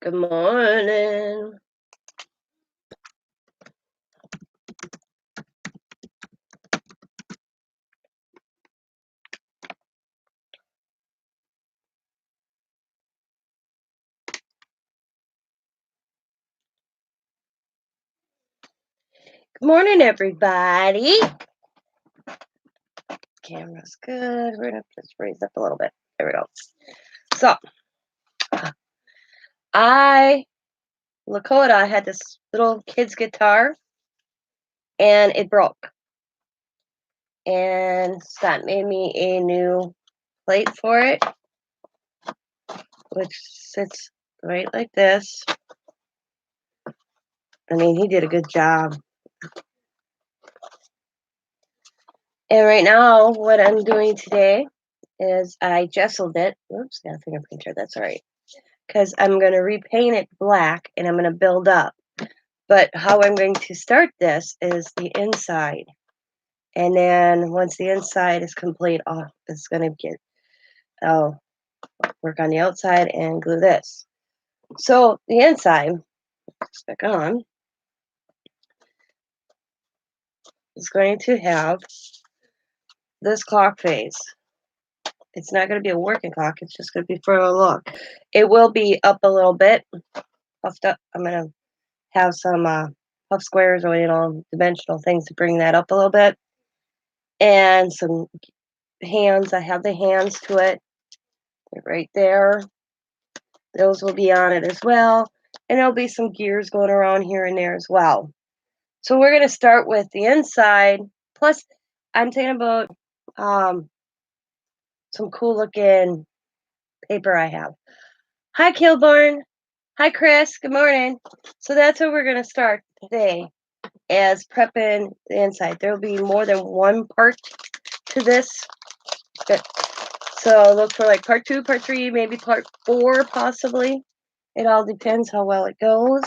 Good morning. Good morning, everybody. Camera's good. We're gonna just raise up a little bit. There we go. So, Lakota had this little kid's guitar, and it broke. And Scott made me a new plate for it, which sits right like this. I mean, he did a good job. And right now, what I'm doing today is I gesseled it. Oops, got a fingerprinter. That's all right. Because I'm going to repaint it black and I'm going to build up. But how I'm going to start this is the inside. And then once the inside is complete, it's going to I'll work on the outside and glue this. So the inside, back on, is going to have this clock face. It's not going to be a working clock. It's just going to be for a look. It will be up a little bit, puffed up. I'm going to have some puff squares or, dimensional things to bring that up a little bit. And some hands. I have the hands to it. They're right there. Those will be on it as well. And there'll be some gears going around here and there as well. So we're going to start with the inside. Plus, I'm thinking about some cool looking paper I have. Hi, Kilborn. Hi, Chris. Good morning. So that's what we're going to start today as prepping the inside. There will be more than one part to this. So look for like part 2, part 3, maybe part 4 possibly. It all depends how well it goes.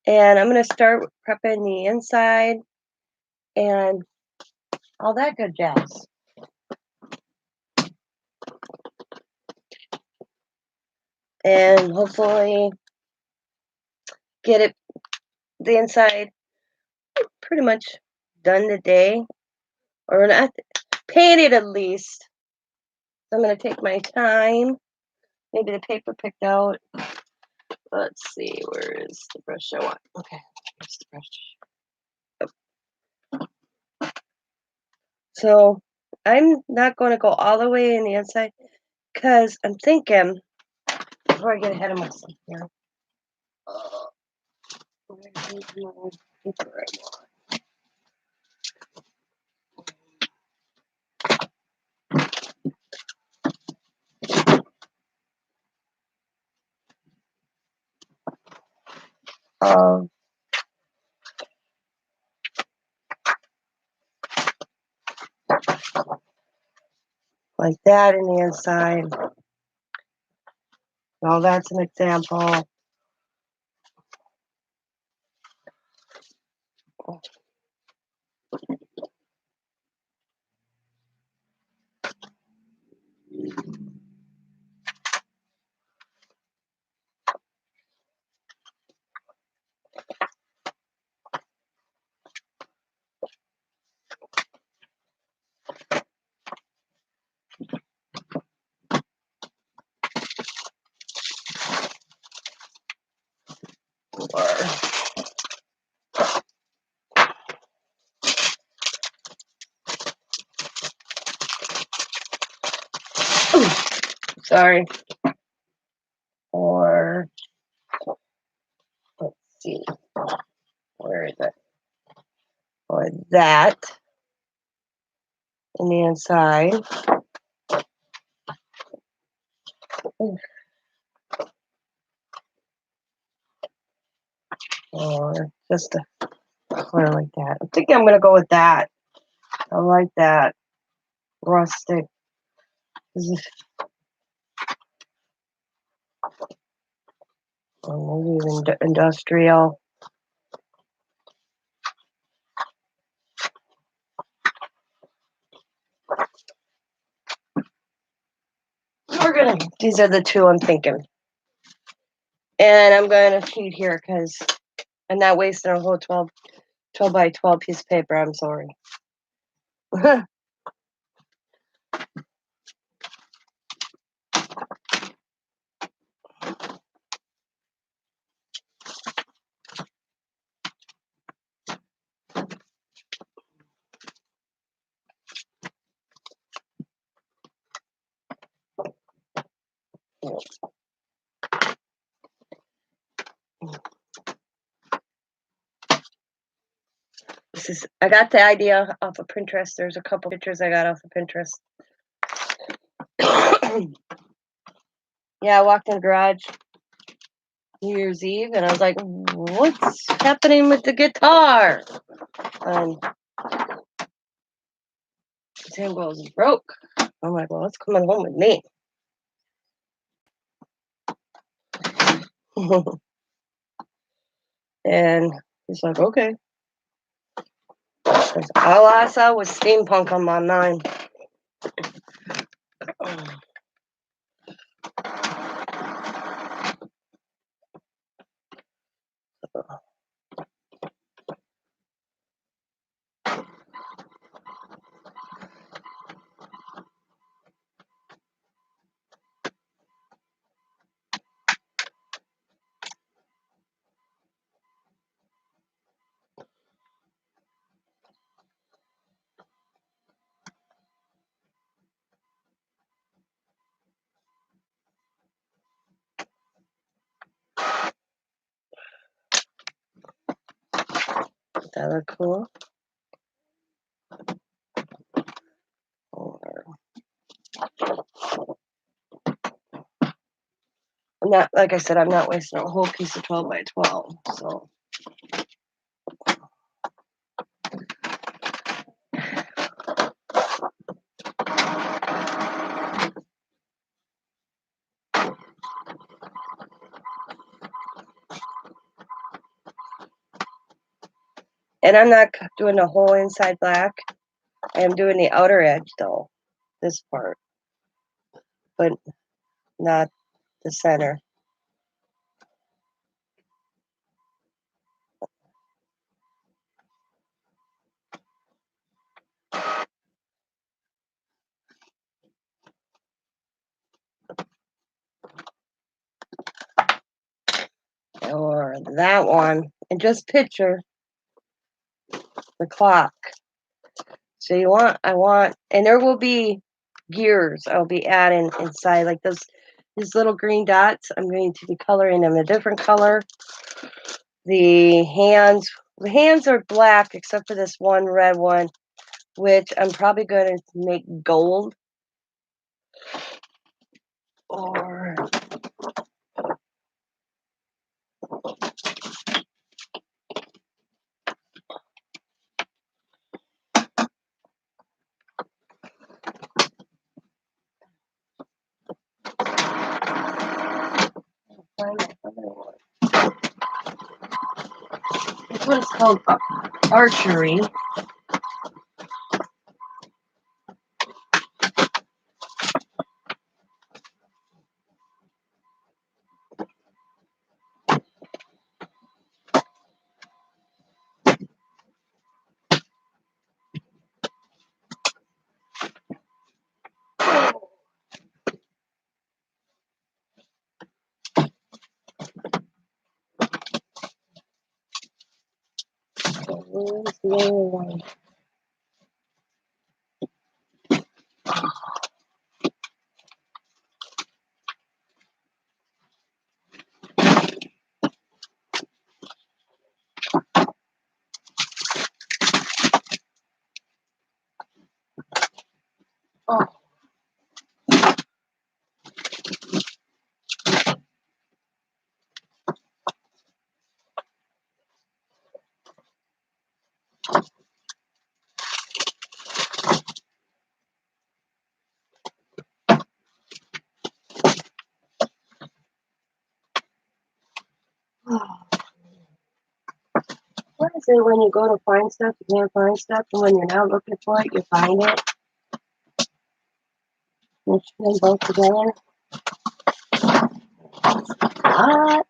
And I'm going to start prepping the inside and all that good jazz. And hopefully get the inside pretty much done today. Or not, painted at least. I'm going to take my time. Maybe the paper picked out. Let's see, where is the brush I want? Okay, here's the brush. So I'm not going to go all the way in the inside because I'm thinking, before I get ahead of myself here, like that in the inside. Well, that's an example. Sorry. Or let's see, where is it? Or that in the inside. Or just a corner like that. I think I'm going to go with that. I like that. Rustic. Or maybe even industrial. These are the two I'm thinking. And I'm going to cheat here because I'm not wasting a whole 12 by 12 piece of paper. I'm sorry. I got the idea off of Pinterest. There's a couple pictures I got off of Pinterest. Yeah, I walked in the garage New Year's Eve and I was like, what's happening with the guitar? And Sam goes, broke. I'm like, well, it's coming home with me. And he's like, okay. All I saw was Steampunk on my mind. That look cool. I'm not, like I said, I'm not wasting a whole piece of 12 by 12. So. And I'm not doing the whole inside black. I am doing the outer edge though, this part, but not the center. Or that one, and just picture the clock. So I want, and there will be gears I'll be adding inside, like these little green dots. I'm going to be coloring them a different color. The hands are black except for this one red one, which I'm probably going to make gold. Or this one's called archery. Where's the other one? Oh. What is it when you go to find stuff, you can't find stuff, and when you're not looking for it, you find it? Mix them both together. What?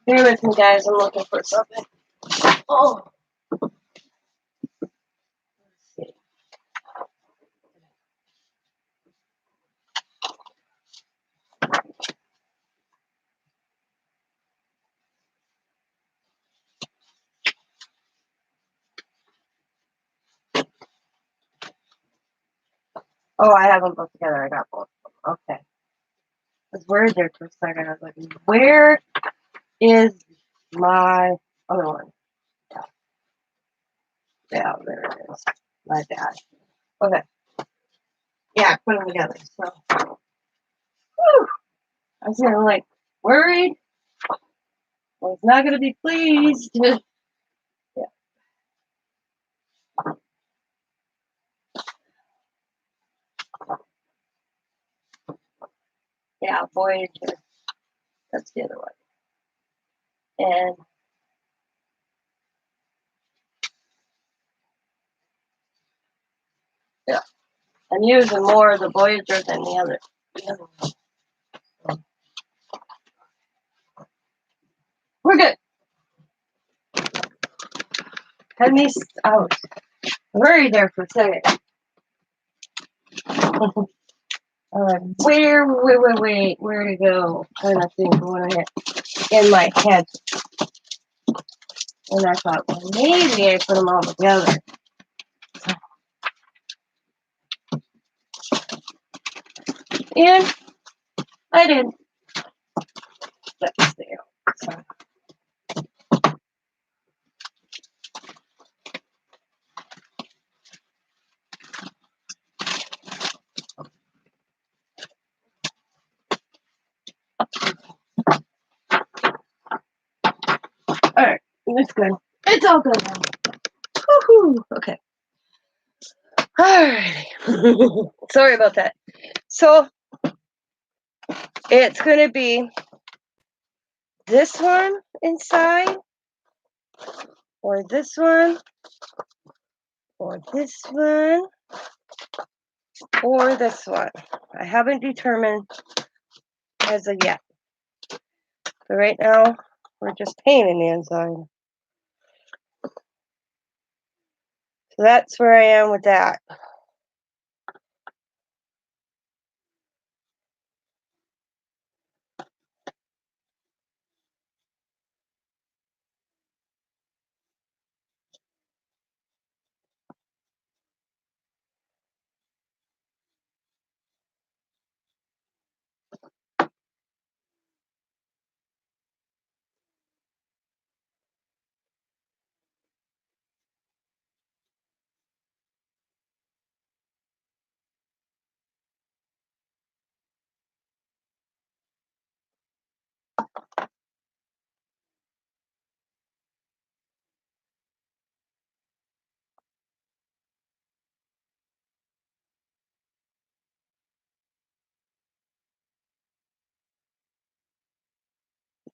Bear with me, guys. I'm looking for something. Oh, let's see. Oh, I have them both together. I got both of them. Okay. I was worried there for a second. I was like, where is my other one? Yeah, there it is. My bad. Okay. Yeah, put them together. So, whew, I was kind of like worried. I was not going to be pleased. Yeah. Yeah, Voyager. That's the other one. And yeah, I'm using more of the Voyager than the other. one. We're good. Had me out. Worried there for a second. Wait, where to go? Trying to think of what I had in my head. And I thought, well, maybe I put them all together. And I didn't. That's there. So, all right, it's good. It's all good now. Woohoo! Okay. Alrighty. Sorry about that. So it's gonna be this one inside, or this one, or this one, or this one. I haven't determined as of yet. But right now, we're just painting the inside. So that's where I am with that.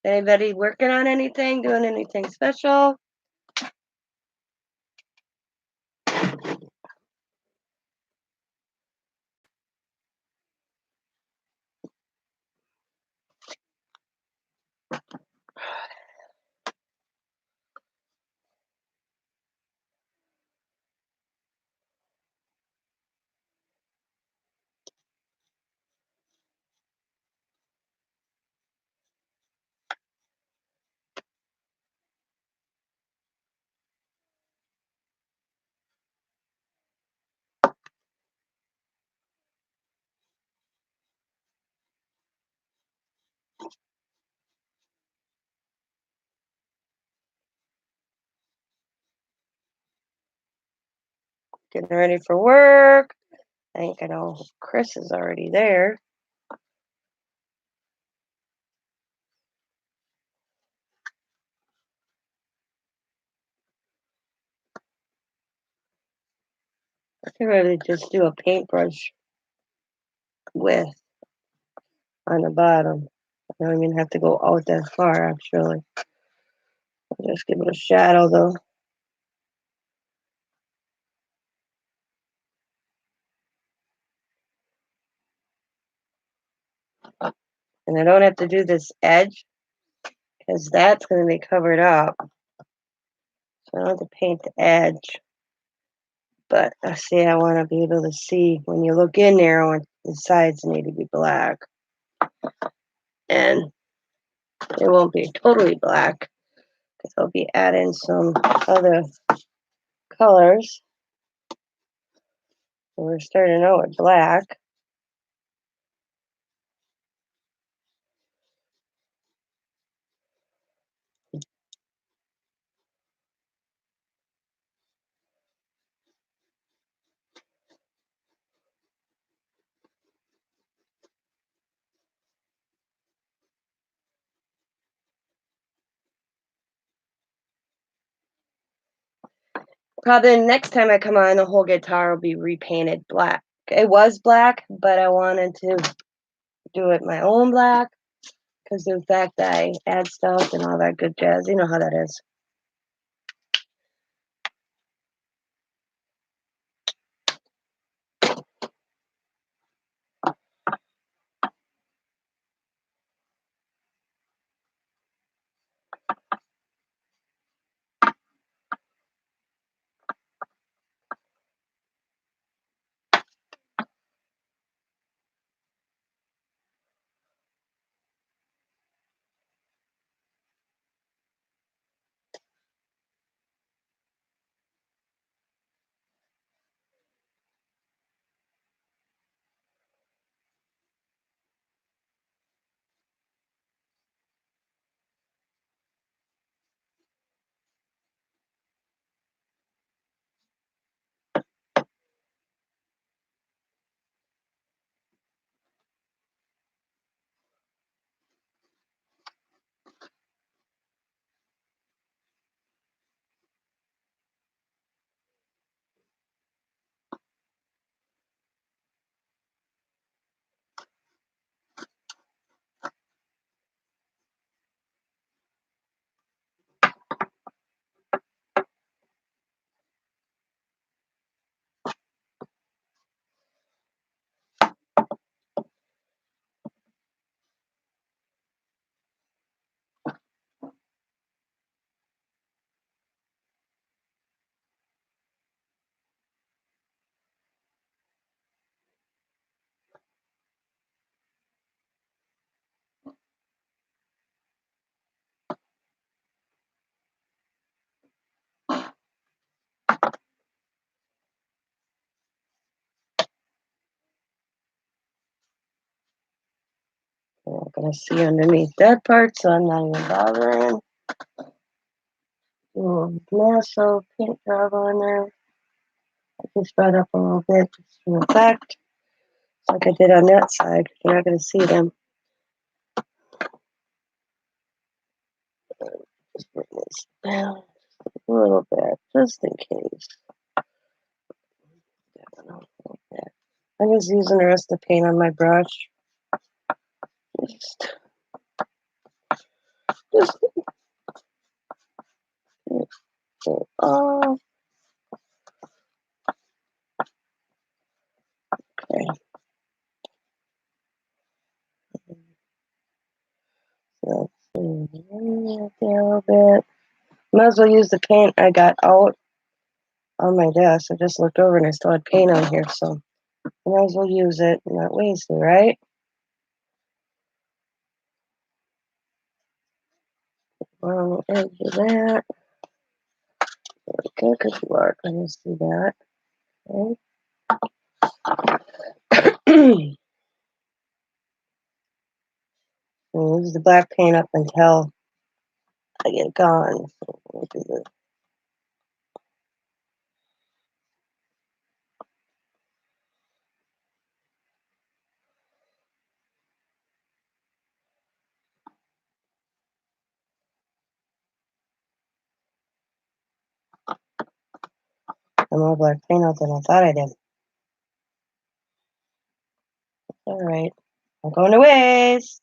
Anybody working on anything, doing anything special? Getting ready for work. I think I know Chris is already there. I could really just do a paintbrush with on the bottom. I don't even have to go out that far, actually. I'll just give it a shadow, though. And I don't have to do this edge, because that's going to be covered up. So I don't have to paint the edge. But I see I want to be able to see when you look in there when the sides need to be black. And it won't be totally black because I'll be adding some other colors. So we're starting out with black. Probably next time I come on, the whole guitar will be repainted black. It was black, but I wanted to do it my own black because of the fact that I add stuff and all that good jazz. You know how that is. I'm not going to see underneath that part, so I'm not even bothering. Do a massive paint job on there. I can spread up a little bit just for effect, like I did on that side. You're not going to see them. Just bring this down a little bit, just in case. I'm just using the rest of the paint on my brush. Just oh, okay. So, a little bit. Might as well use the paint I got out on my desk. I just looked over and I still had paint on here, so I might as well use it and not waste it, right? On the edge of that. Okay, good work. Let me see that. Okay. I'll use the black paint up until I get it gone. I'm more black paint out than I thought I did. All right. I'm going to waste.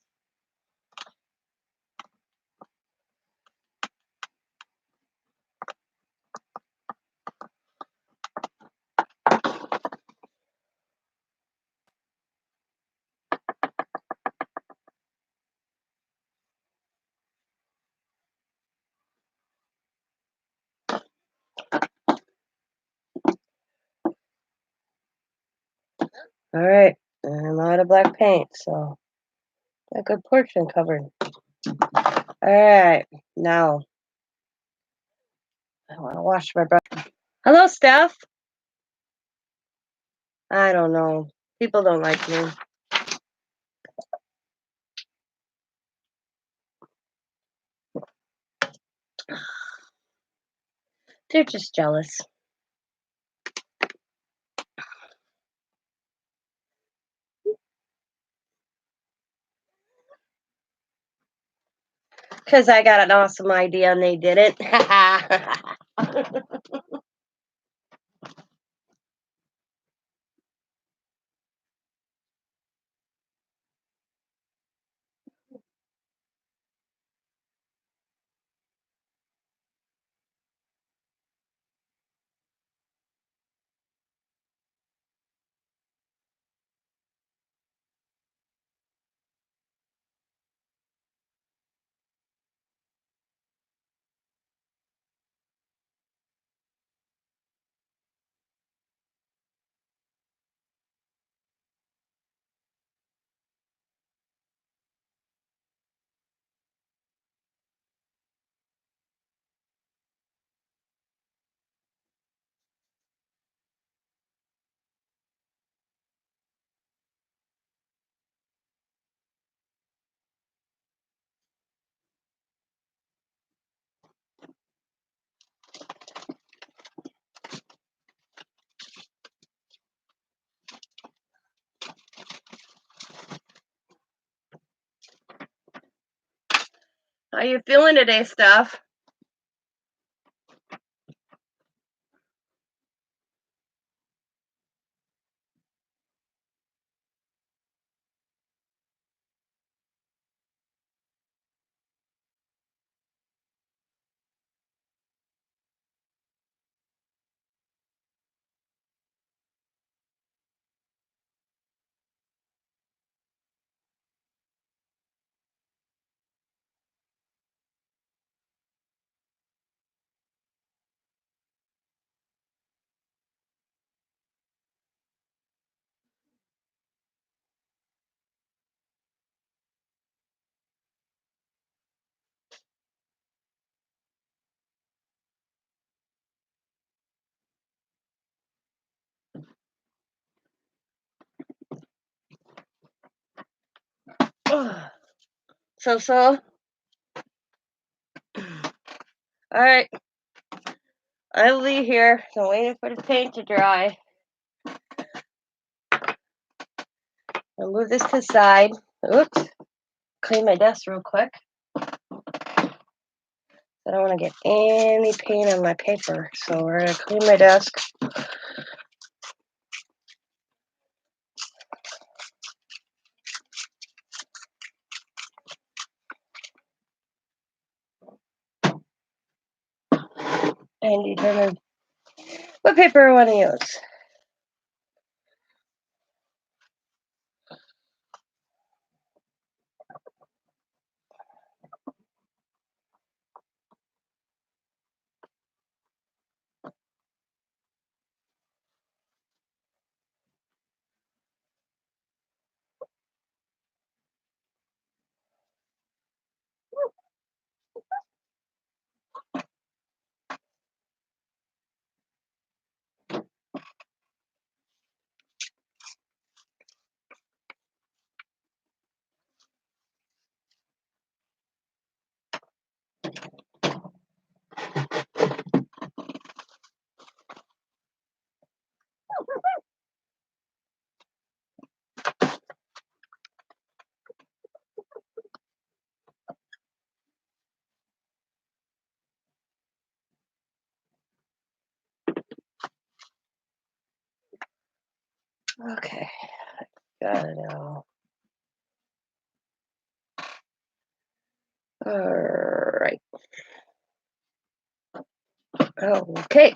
All right, I'm out of black paint, so a good portion covered. All right, now I want to wash my brush. Hello, Steph. I don't know. People don't like me. They're just jealous. Because I got an awesome idea and they didn't. How you feeling today, Steph? So. All right. I'll be here. So waiting for the paint to dry. I'll move this to the side. Oops. Clean my desk real quick. I don't want to get any paint on my paper. So we're going to clean my desk. And determine what paper I want to use. Okay. Got it now. All right. Okay.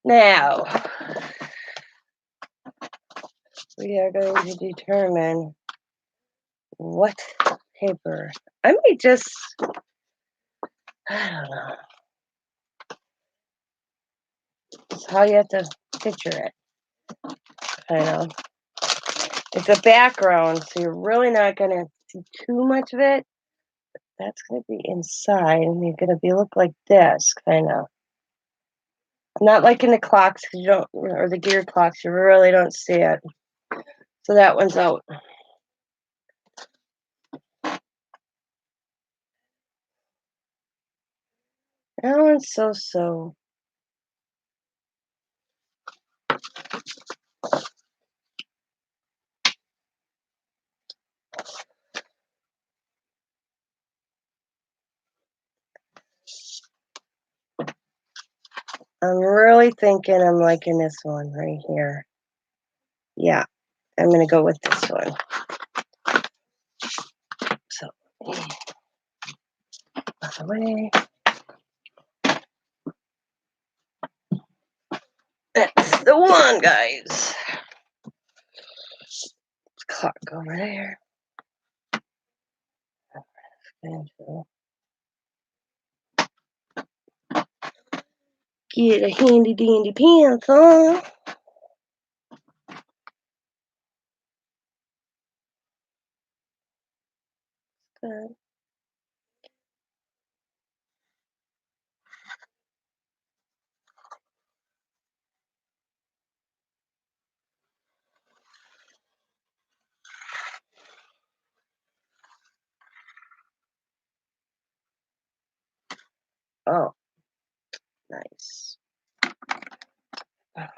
Now, we are going to determine what paper. I may just I don't know. It's how you have to picture it. I know. It's a background, so you're really not going to see too much of it. That's going to be inside, and you're going to be look like this, kind of. Not like in the clocks, 'cause you don't, or the gear clocks, you really don't see it. So that one's out. That one's so. I'm really thinking I'm liking this one right here. Yeah, I'm going to go with this one. So, out the way. That's the one, guys. Clock over there. Get a handy dandy pants on. Good. Oh, nice. Nice.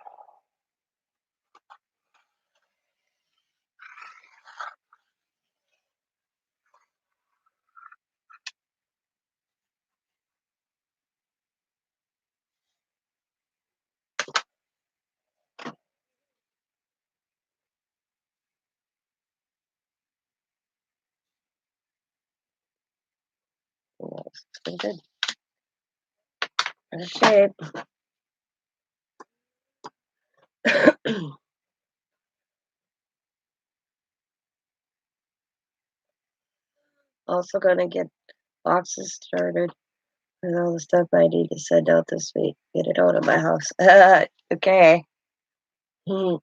Pretty good. Out of shape. Also gonna get boxes started with all the stuff I need to send out this week. Get it out of my house. Okay. Hmm.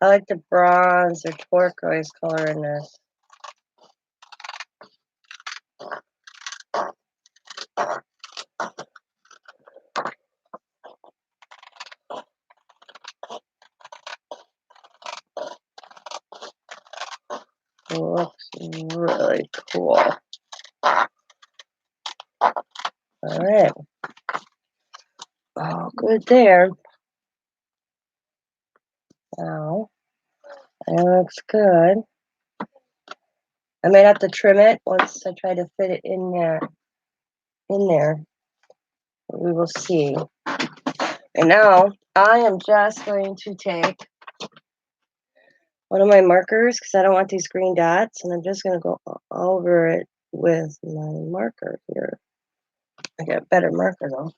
I like the bronze or turquoise color in this. It looks really cool. All right. Oh, good there. Now, that looks good. I might have to trim it once I try to fit it in there. We will see. And now I am just going to take one of my markers because I don't want these green dots, and I'm just going to go over it with my marker here. I got a better marker though.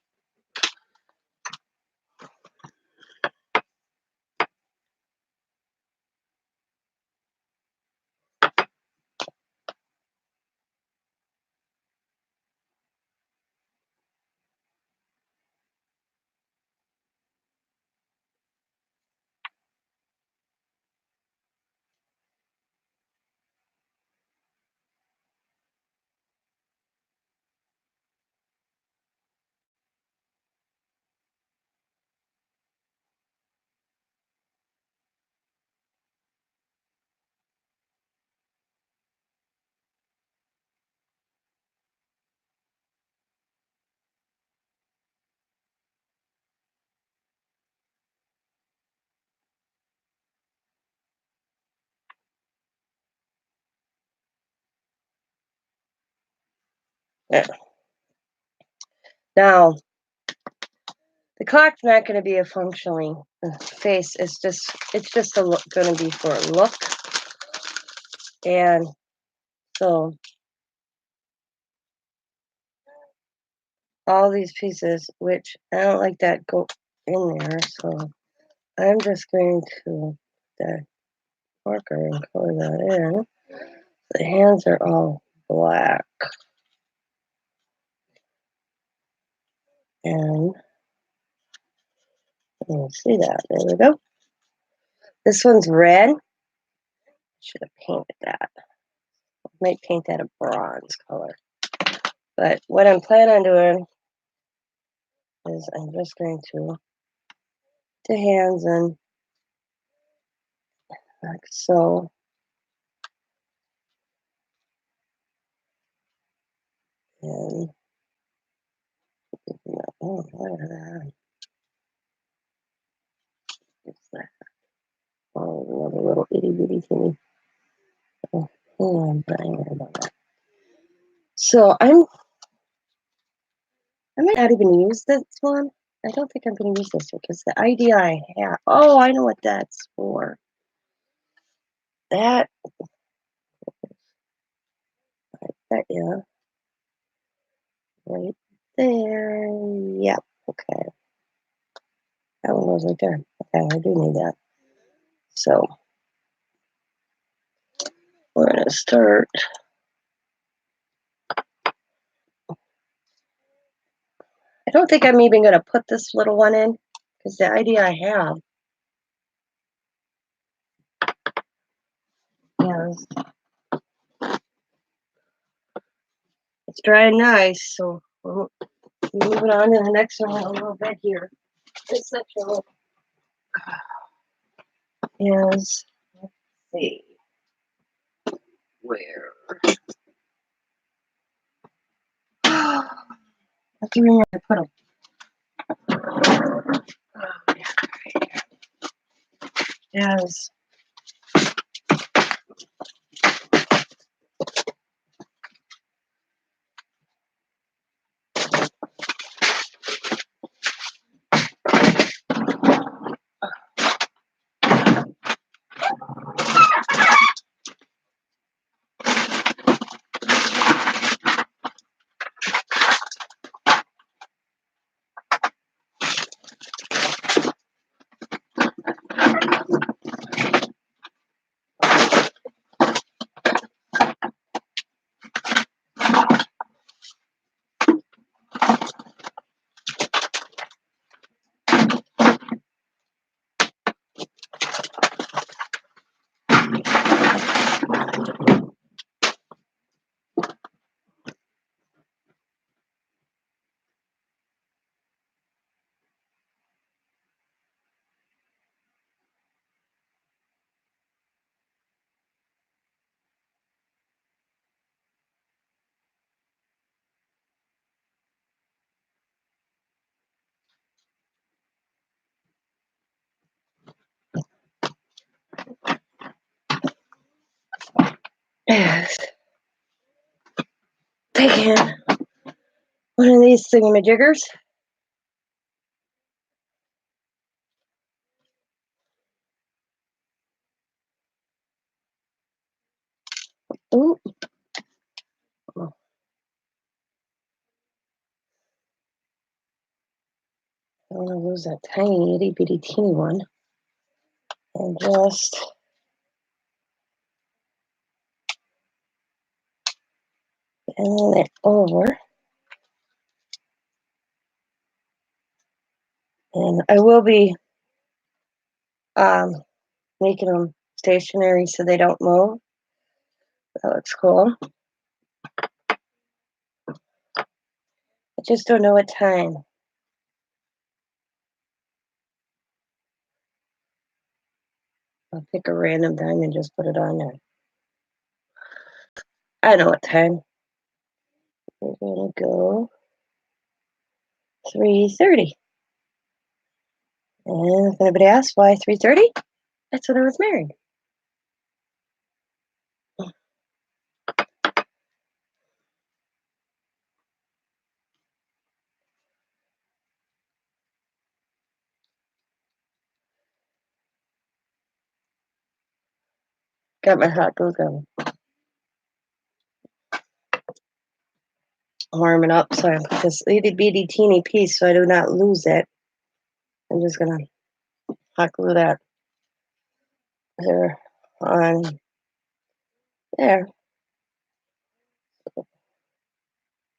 Yeah. Now, the clock's not going to be a functioning face. It's just going to be for a look. And so all these pieces, which I don't like that go in there, so I'm just going to the marker and color that in. The hands are all black. And you can see that. There we go. This one's red. Should have painted that. Might paint that a bronze color. But what I'm planning on doing is I'm just going to the hands in like so. And oh, what is that? What's that? Oh, another little itty bitty thing. Oh, I'm dying about that. So I might not even use this one. I don't think I'm going to use this one because the idea I have. Oh, I know what that's for. That, yeah, right there. Yep. Okay. That one goes right there. Okay, I do need that. So we're going to start. I don't think I'm even going to put this little one in because the idea I have is it's dry and nice. So we're moving on to the next one a little bit here. This section is, let's see, where? I have to remember to put them. Yes. Yes. Taking one of these thingamajiggers. Ooh. Oh. I don't want to lose that tiny itty bitty teeny one. And just and it over. And I will be making them stationary so they don't move. That looks cool. I just don't know what time. I'll pick a random time and just put it on there. I know what time. We're gonna go 3:30. And if anybody asks why 3:30, that's when I was married. Got my hot glue gun warming up, so I put this itty bitty teeny piece so I do not lose it. I'm just gonna hot glue that there on there.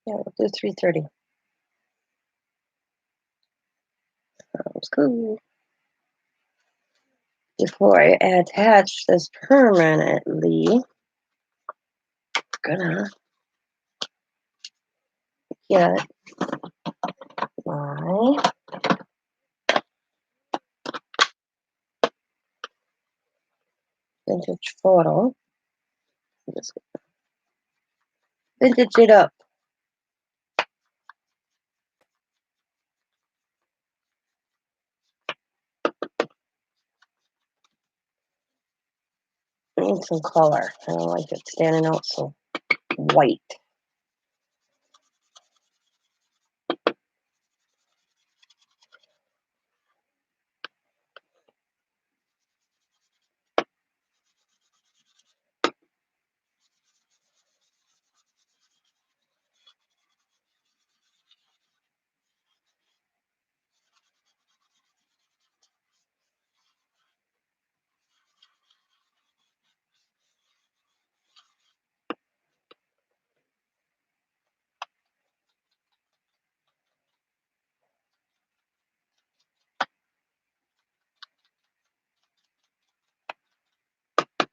Yeah, we'll do 330. Sounds cool. Before I attach this permanently, I'm gonna get my vintage photo. Just vintage it up. I need some color. I don't like it standing out so white.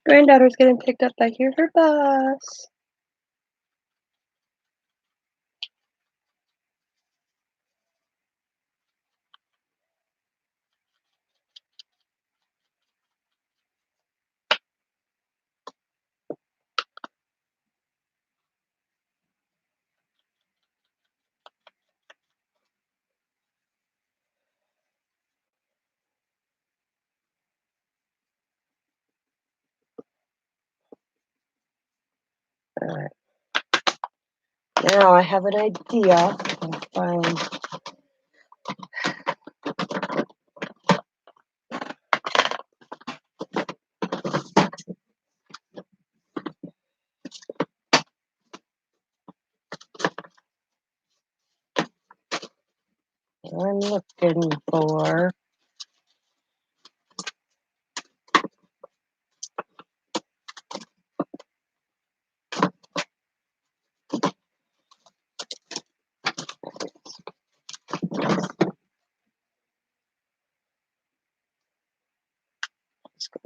Granddaughter's getting picked up. I hear her bus. All right. Now I have an idea. I'll find what I'm looking for. Let's go.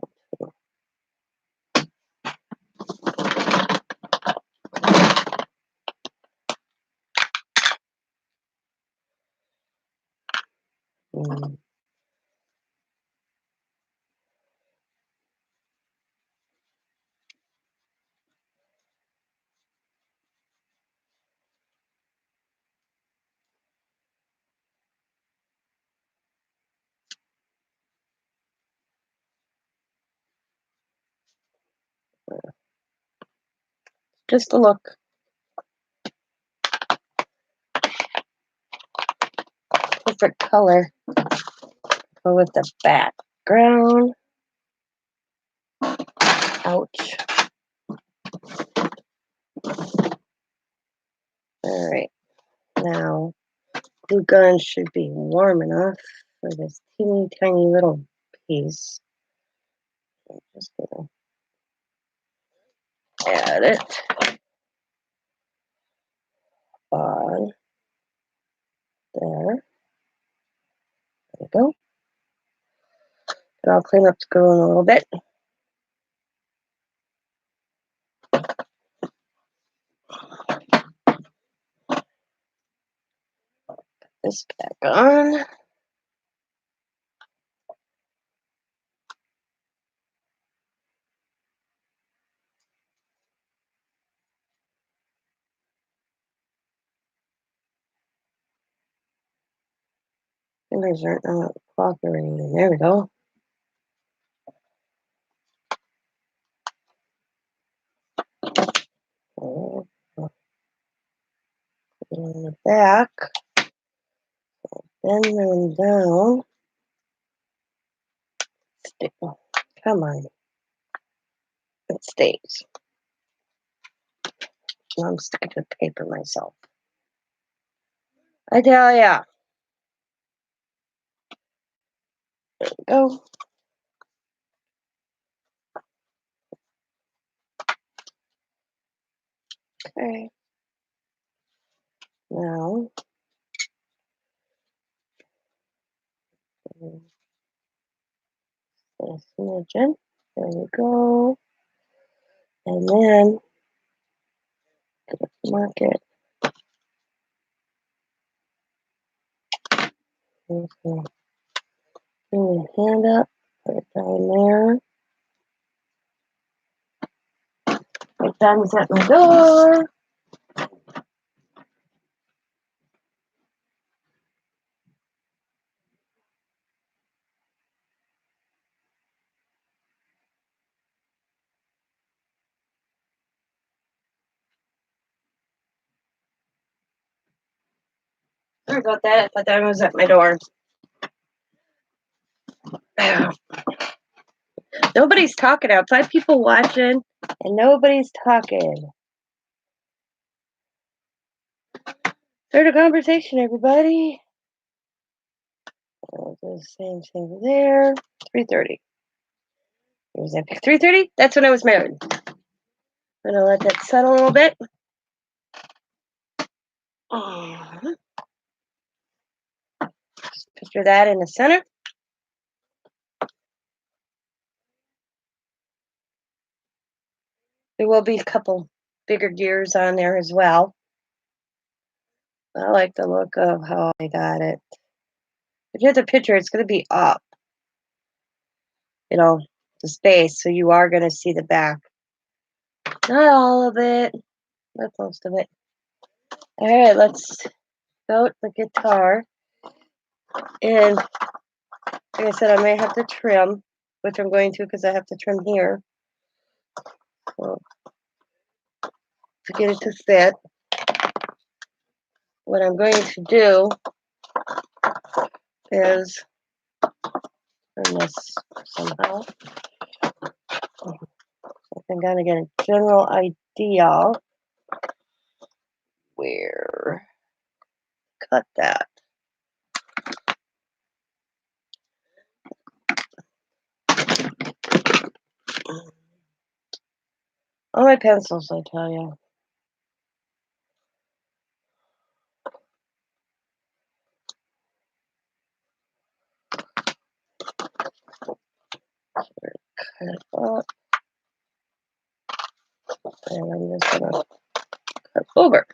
Just a look. Perfect color. Go with the background. Ouch. All right. Now, glue gun should be warm enough for this teeny tiny little piece. I'm just gonna add it on there. There we go. And I'll clean up the glue in a little bit. This back on. Fingers aren't not cooperating. There we go. In the back. Bend them down. Stick. Come on. It stays. I'm sticking to the paper myself. I tell ya. There we go. Okay. Now, smidgen. There we go. And then mark it. Okay. Bring your hand up. Put it down there. It thumbs at my door. Sorry about that. I thought that was at my door. Nobody's talking outside. People watching, and nobody's talking. Start a conversation, everybody. I'll do the same thing there. 3:30. Was that 3:30? That's when I was married. I'm gonna let that settle a little bit. Just picture that in the center. There will be a couple bigger gears on there as well. I like the look of how I got it. If you have the picture, it's going to be up, the space, so you are going to see the back. Not all of it, but most of it. All right, let's go to the guitar. And like I said, I may have to trim, which I'm going to because I have to trim here. So, to get it to fit, what I'm going to do is turn this somehow. I'm going to get a general idea where cut that. All my pencils, I tell you. Cut it up. And I'm just going to cut over.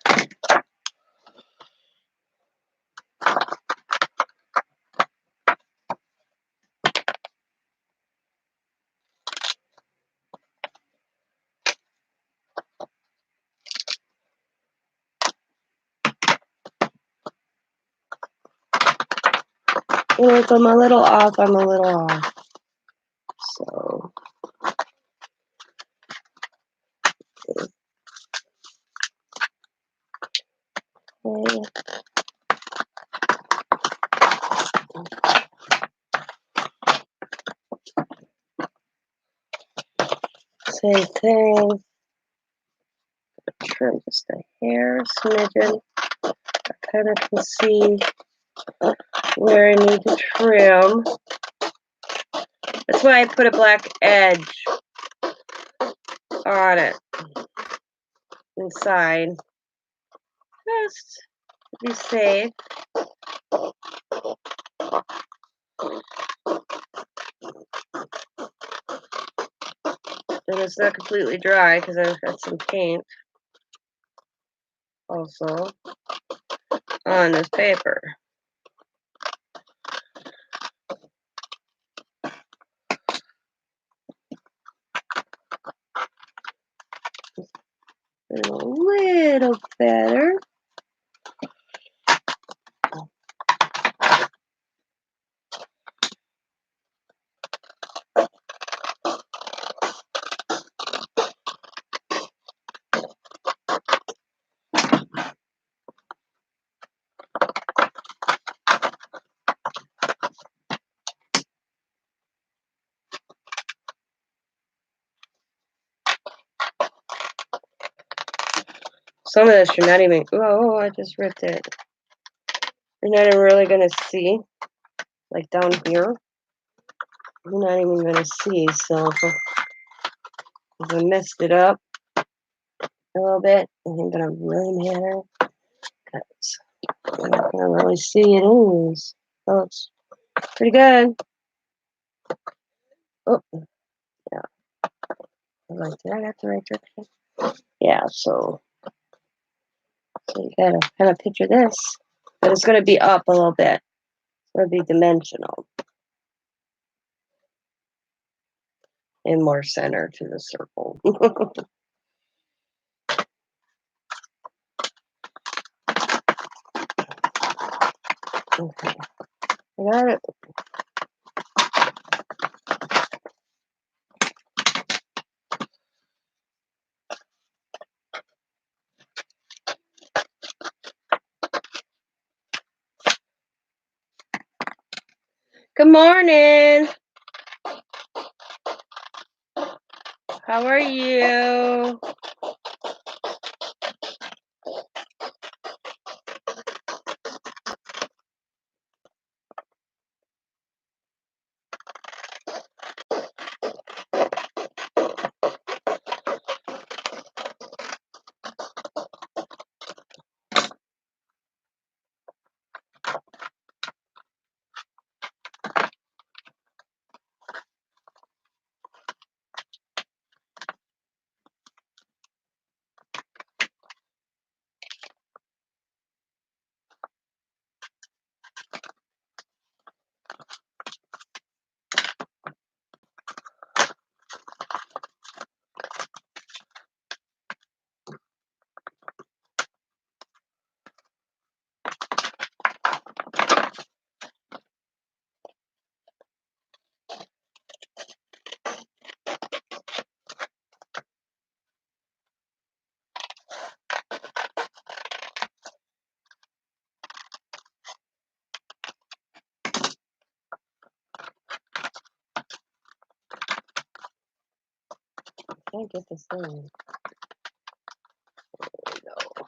And if I'm a little off, I'm a little off. So, okay. Same thing. Trim just a hair, smidgen. I kind of can see where I need to trim. That's why I put a black edge on it inside. Just to be safe. And it's not completely dry because I've got some paint also on this paper. And a little better. Some of this you're not even, oh, I just ripped it. You're not even really going to see, like down here. You're not even going to see, so if I messed it up a little bit, it ain't going to really matter, because you're not going to really see it anyways. So it's pretty good. Oh, yeah. Like, did I got the right direction? Yeah, so you gotta kind of picture this. But it's going to be up a little bit. It's going to be dimensional. And more center to the circle. Okay. I got it. Good morning. How are you? I can't get this thing. There we go.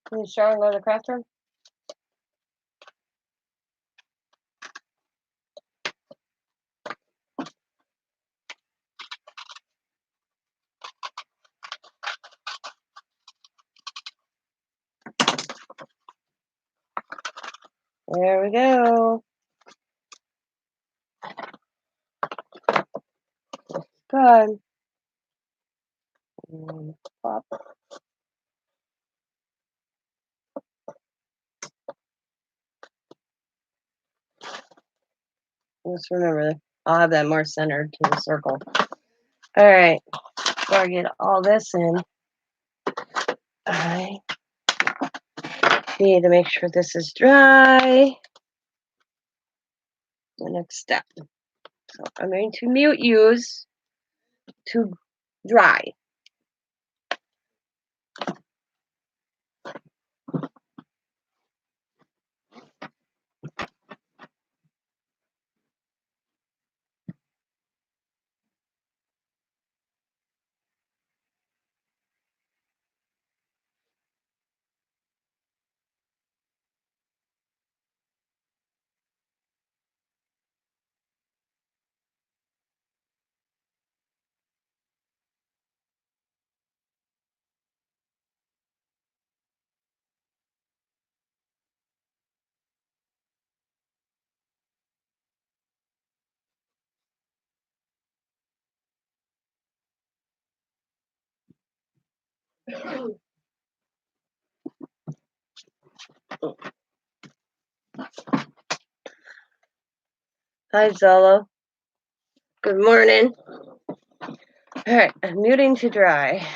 Can you shower and go to the craft room? There we go. Good. And pop. Just remember, I'll have that more centered to the circle. All right. Before I get all this in, I need to make sure this is dry. The next step. So I'm going to mute use to dry. Hi, Zolo. Good morning. All right, I'm muting to dry.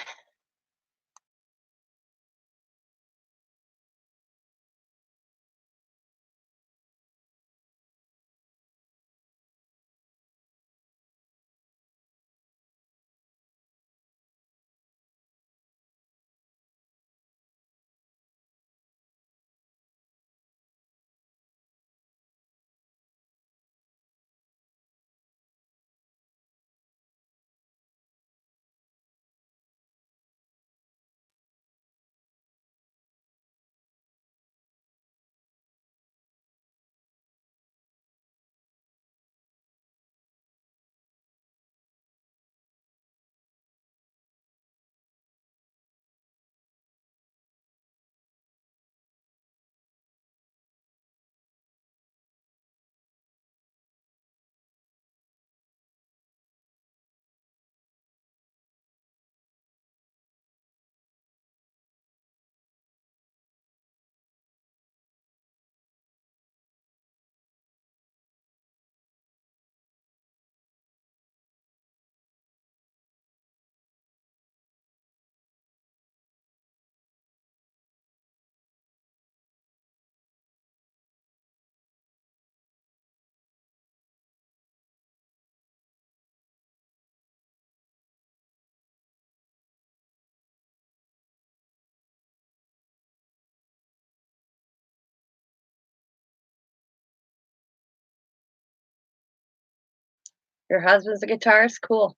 Your husband's a guitarist? Cool.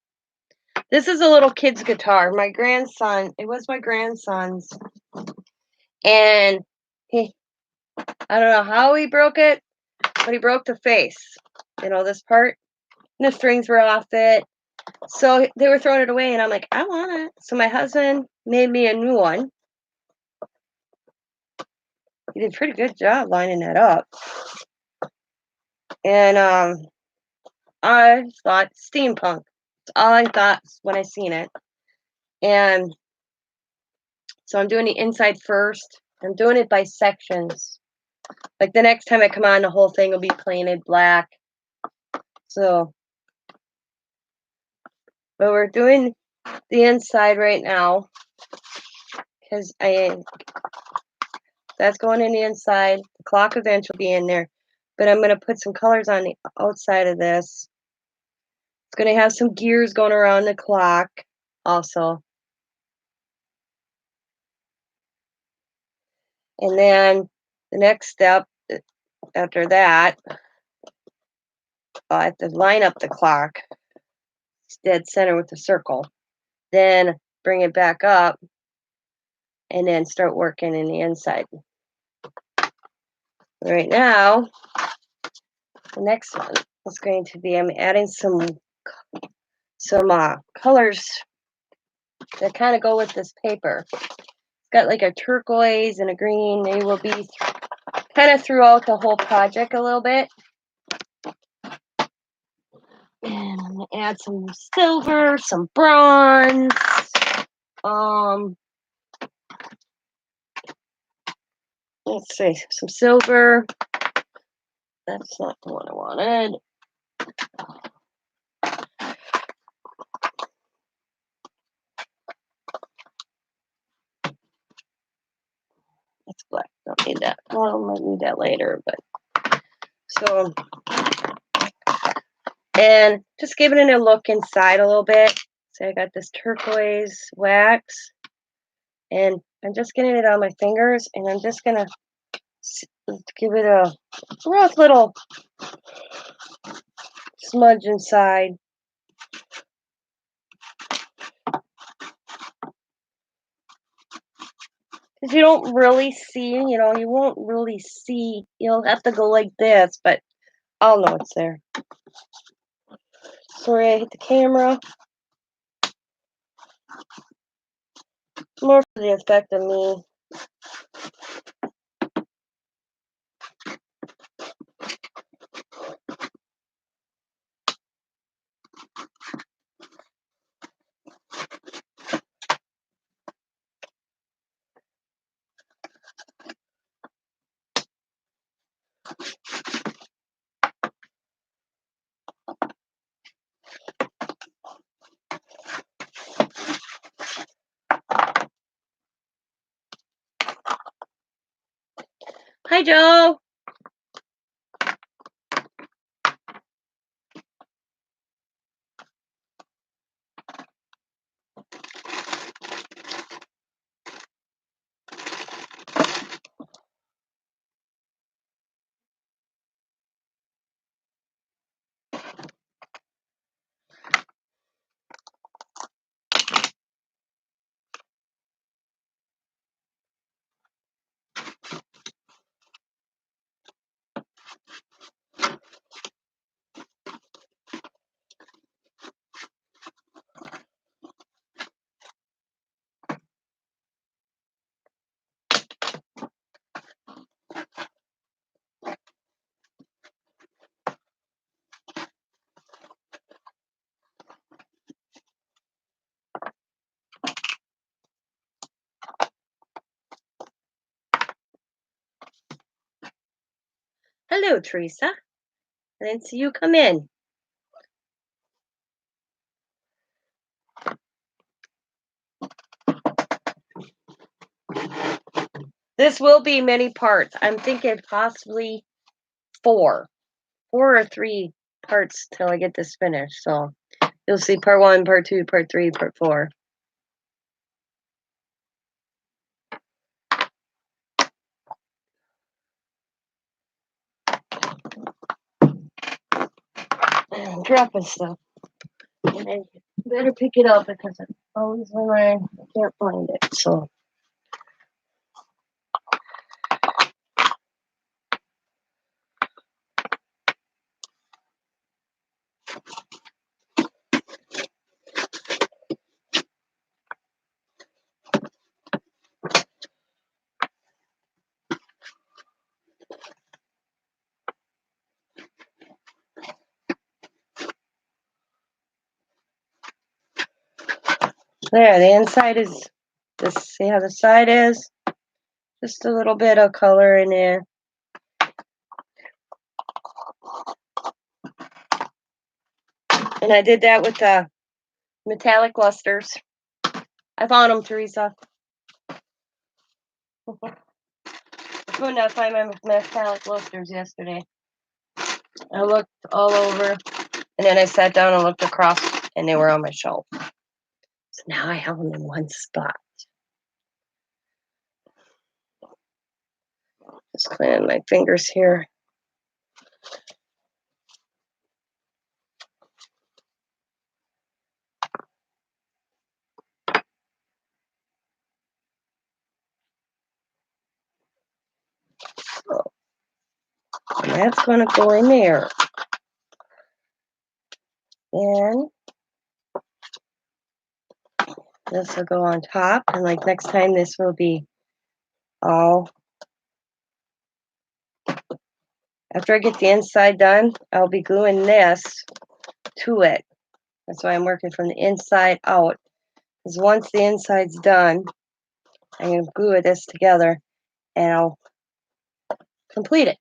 This is a little kid's guitar. My grandson, it was my grandson's. And I don't know how he broke it, but he broke the face. You know, this part. And the strings were off it. So they were throwing it away, and I'm like, I want it. So my husband made me a new one. He did a pretty good job lining that up. And I thought steampunk. That's all I thought when I seen it. And so I'm doing the inside first. I'm doing it by sections. Like the next time I come on, the whole thing will be painted black. So, but we're doing the inside right now because that's going in the inside. The clock event will be in there, but I'm going to put some colors on the outside of this. It's going to have some gears going around the clock also. And then the next step after that, I have to line up the clock dead center with the circle. Then bring it back up and then start working in the inside. Right now, the next one is going to be, I'm adding some colors that kind of go with this paper. It's got like a turquoise and a green. They will be kind of throughout the whole project a little bit. And I'm gonna add some silver, some bronze, let's see, some silver. That's not the one I wanted. That's black. Don't need that. Well, I might need that later, but so, and just giving it a look inside a little bit. So I got this turquoise wax, and I'm just getting it on my fingers, and I'm just gonna give it a rough little smudge inside. Because you don't really see, you won't really see. You'll have to go like this, but I'll know it's there. Sorry, I hit the camera. More for the effect of me. Hi, Joe. Hello, Teresa. I didn't see you come in. This will be many parts. I'm thinking possibly 4 or 3 parts till I get this finished. So you'll see part 1, part 2, part 3, part 4. dropping stuff. And I better pick it up because I'm always when I can't find it. So there, the inside is this. See how the side is? Just a little bit of color in there. And I did that with the metallic lusters. I found them, Tereasa. I could not find my metallic lusters yesterday. I looked all over, and then I sat down and looked across, and they were on my shelf. So now I have them in one spot. Just cleaning my fingers here. So, and that's going to go in there. And this will go on top. And like next time, this will be all. After I get the inside done, I'll be gluing this to it. That's why I'm working from the inside out. Because once the inside's done, I'm going to glue this together and I'll complete it.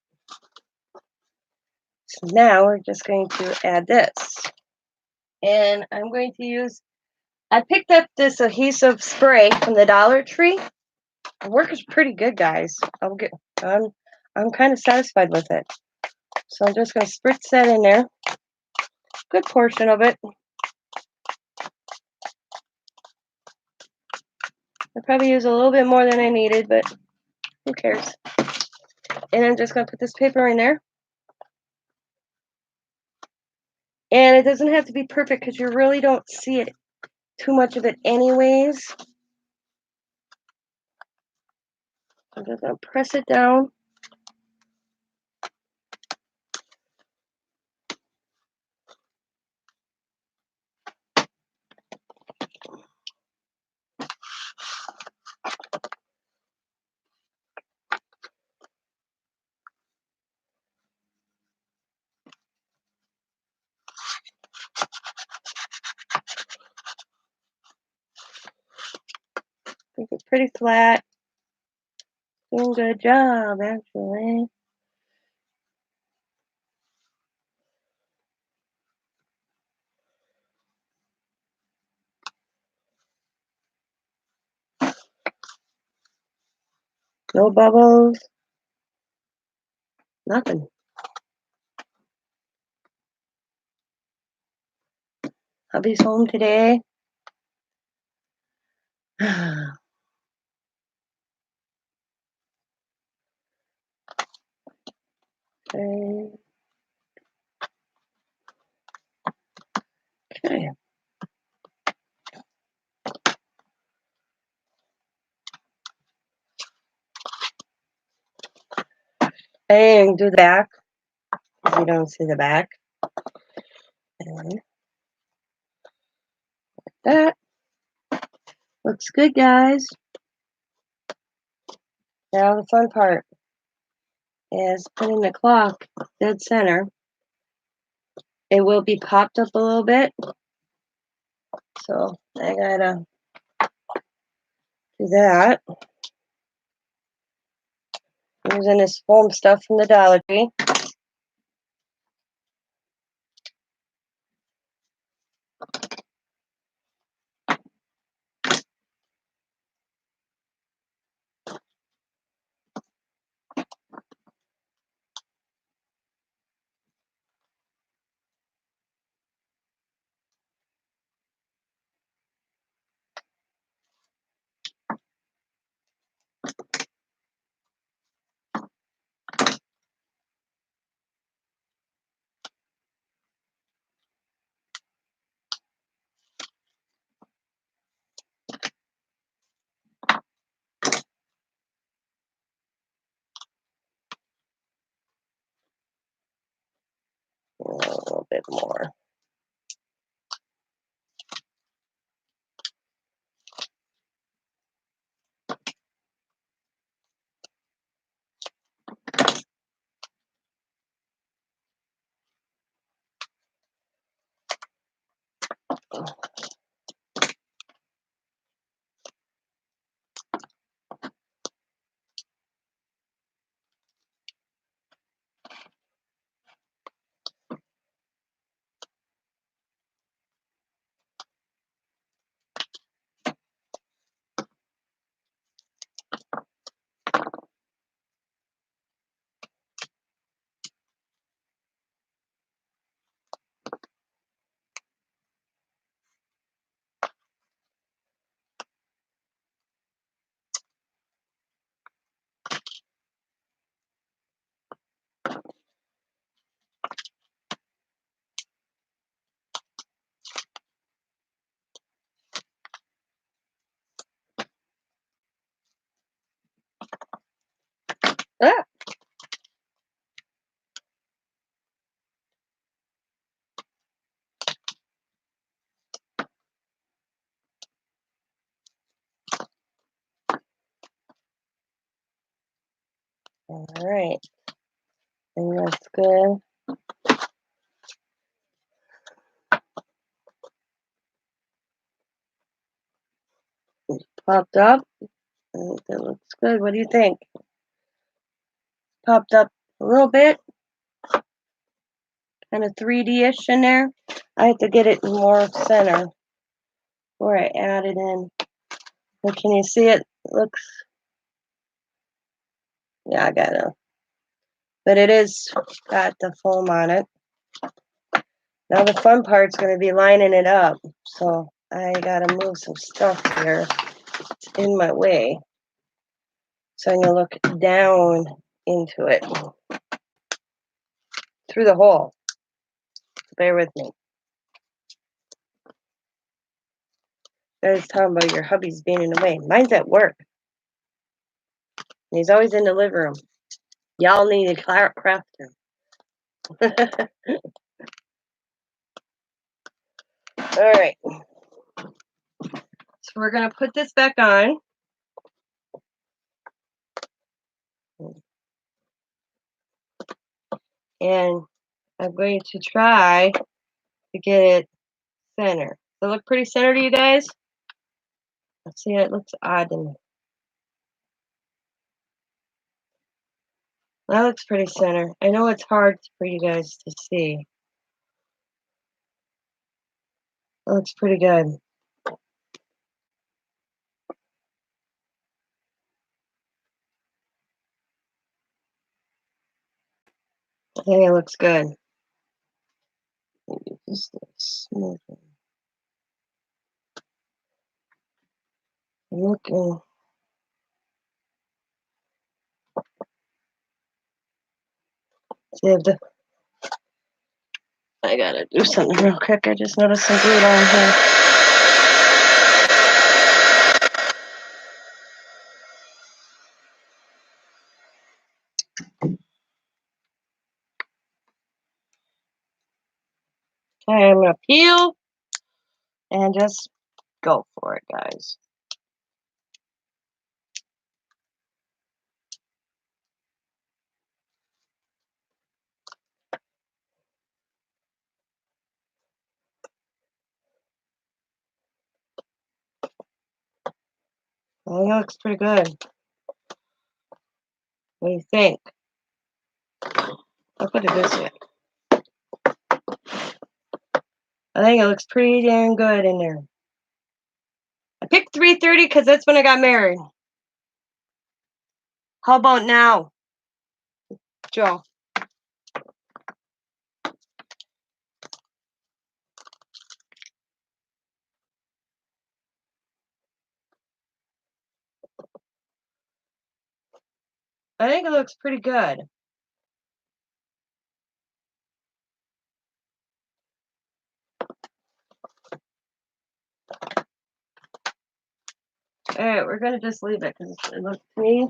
So now we're just going to add this. And I'm going to use, I picked up this adhesive spray from the Dollar Tree. It works pretty good, guys. I'm kind of satisfied with it. So I'm just going to spritz that in there. Good portion of it. I probably used a little bit more than I needed, but who cares? And I'm just going to put this paper in there. And it doesn't have to be perfect because you really don't see it too much of it anyways. I'm just going to press it down. I think it's pretty flat. Doing a good job, actually. No bubbles. Nothing. Hubby's home today. Okay. Okay. And do the back. You don't see the back. And that looks good, guys. Now the fun part is putting the clock dead center. It will be popped up a little bit. So I gotta do that. Using this foam stuff from the Dollar Tree. bit more. Ah! All right. And that's good. Popped up. I think that looks good. What do you think? Popped up a little bit. Kind of 3D-ish in there. I have to get it more center before I add it in. But can you see it? It looks, yeah, I got it. But it is got the foam on it. Now the fun part's going to be lining it up. So I got to move some stuff here. It's in my way. So I'm going to look down into it through the hole. Bear with me. I was talking about your hubby's being in the way. Mine's at work. And he's always in the living room. Y'all need to craft him. All right. So we're going to put this back on. And I'm going to try to get it center. Does it look pretty center to you guys? Let's see, it looks odd to me. That looks pretty center. I know it's hard for you guys to see. That looks pretty good. I think it looks good. Maybe just a smooth one. Looking. I gotta do something real quick. I just noticed some glue on here. Okay, I'm gonna peel and just go for it, guys. I think it looks pretty good. What do you think? I'll put it this way. I think it looks pretty damn good in there. I picked 3:30 because that's when I got married. How about now, Joe? I think it looks pretty good. All right, we're gonna just leave it because it looks to me.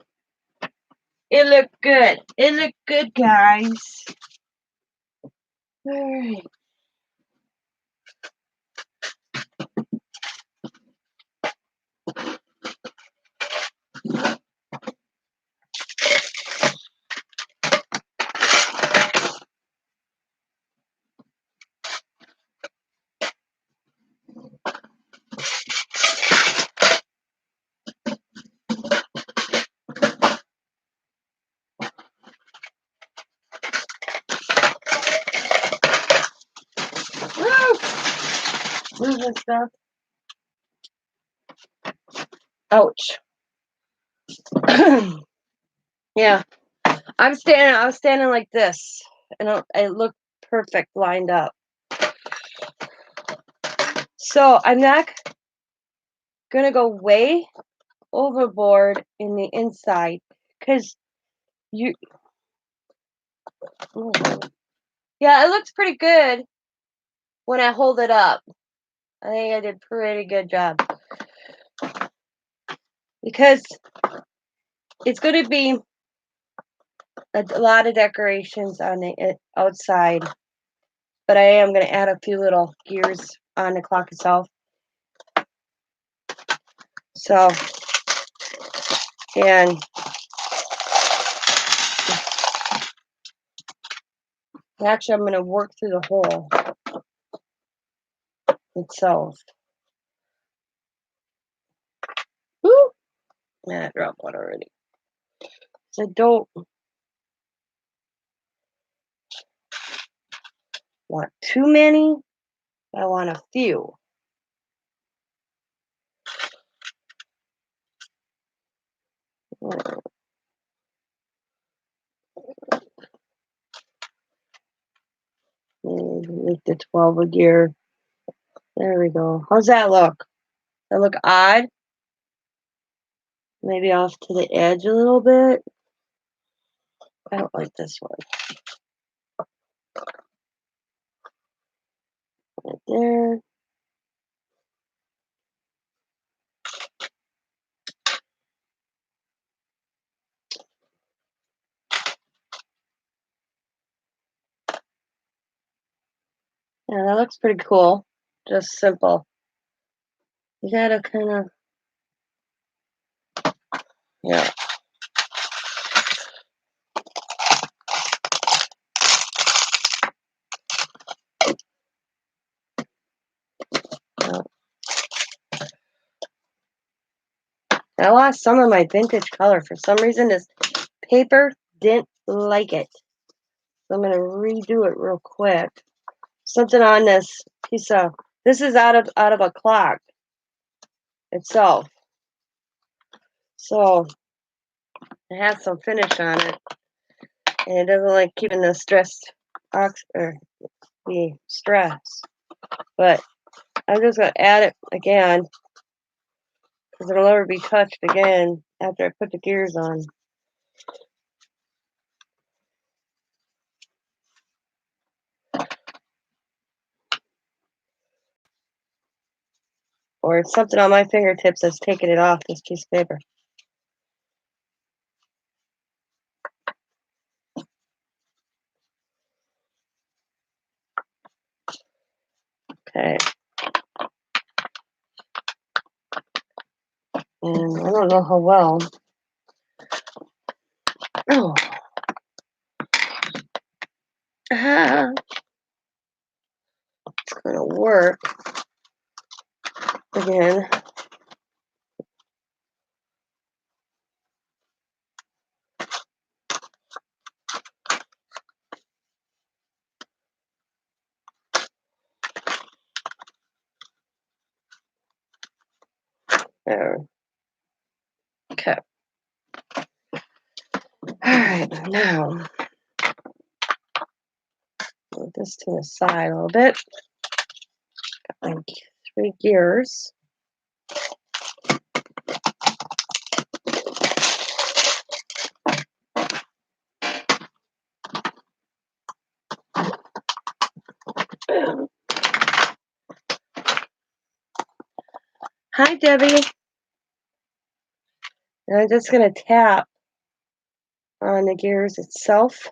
It looked good. It looked good, guys. All right. and stuff. Ouch. Yeah. I was standing like this, and I looked perfect lined up. So I'm not gonna go way overboard in the inside, because you, oh, yeah, it looks pretty good when I hold it up. I think I did a pretty good job, because it's going to be a lot of decorations on the outside, but I am going to add a few little gears on the clock itself. So, and actually I'm going to work through the hole itself. Woo! Yeah, I dropped one already. So don't want too many. I want a few. Make the 12 a gear. There we go. How's that look? Does that look odd? Maybe off to the edge a little bit. I don't like this one. Right there. Yeah, that looks pretty cool. Just simple. You gotta kind of, yeah. Yeah. I lost some of my vintage color. For some reason, this paper didn't like it. So I'm gonna redo it real quick. Something on this piece of, this is out of a clock itself. So it has some finish on it, and it doesn't like keeping the the stress. But I'm just gonna add it again, because it'll never be touched again after I put the gears on. Or it's something on my fingertips that's taking it off this piece of paper. Okay. And I don't know how well. Oh. It's going to work again. There. Okay. All right, now move this to the side a little bit. Got my 3 gears. Hi, Debbie. And I'm just going to tap on the gears itself